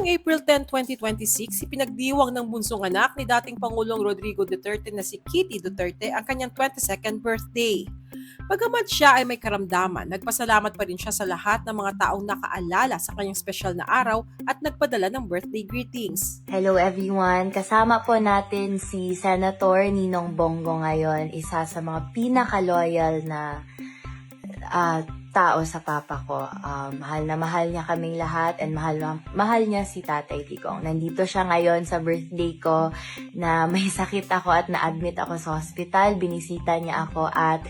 Noong April 10, 2026, ipinagdiwang ng bunsong anak ni dating Pangulong Rodrigo Duterte na si Kitty Duterte ang kanyang 22nd birthday. Bagamat siya ay may karamdaman, nagpasalamat pa rin siya sa lahat ng mga taong nakaalala sa kanyang special na araw at nagpadala ng birthday greetings. Hello everyone! Kasama po natin si Senator Ninong Bongo ngayon, isa sa mga pinaka-loyal na tao sa papa ko. Mahal na mahal niya kaming lahat and mahal niya si Tatay Digong. Nandito siya ngayon sa birthday ko na may sakit ako at na-admit ako sa hospital. Binisita niya ako at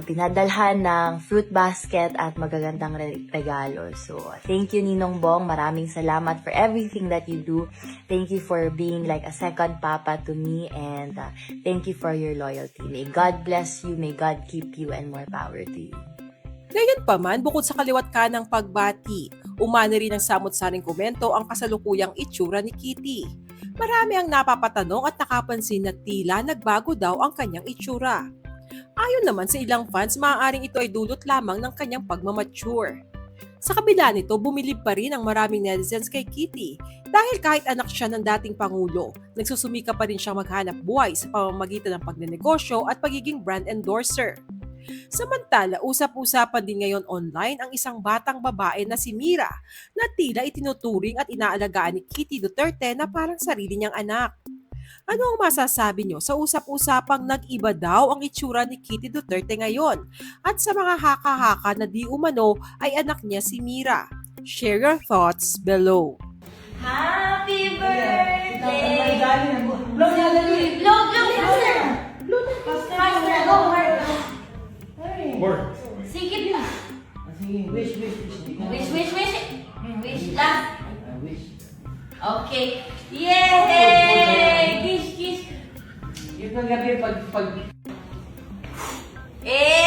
pinadalhan ng fruit basket at magagandang regalo. So, thank you Ninong Bong. Maraming salamat for everything that you do. Thank you for being like a second papa to me and thank you for your loyalty. May God bless you, may God keep you, and more power to you. Gayunpaman, bukod sa kaliwat kanang pagbati, umani rin ng samot-saring komento ang kasalukuyang itsura ni Kitty. Marami ang napapatanong at nakapansin na tila nagbago daw ang kanyang itsura. Ayon naman sa ilang fans, maaaring ito ay dulot lamang ng kanyang pagmamature. Sa kabila nito, bumilib pa rin ang maraming netizens kay Kitty dahil kahit anak siya ng dating Pangulo, nagsusumika pa rin siyang maghanap buhay sa pamamagitan ng pagnenegosyo at pagiging brand endorser. Samantala, usap-usapan din ngayon online ang isang batang babae na si Mira na tila itinuturing at inaalagaan ni Kitty Duterte na parang sarili niyang anak. Ano ang masasabi niyo sa usap-usapang nag-iba daw ang itsura ni Kitty Duterte ngayon at sa mga haka-haka na di umano ay anak niya si Mira? Share your thoughts below. Happy birthday! Blow niya, dali. Blow, faster! Faster, go, hard. More. Sige na. Sige, wish. Wish last. Wish. Okay. Yay! Kiss. Yung gabi pag... Eh!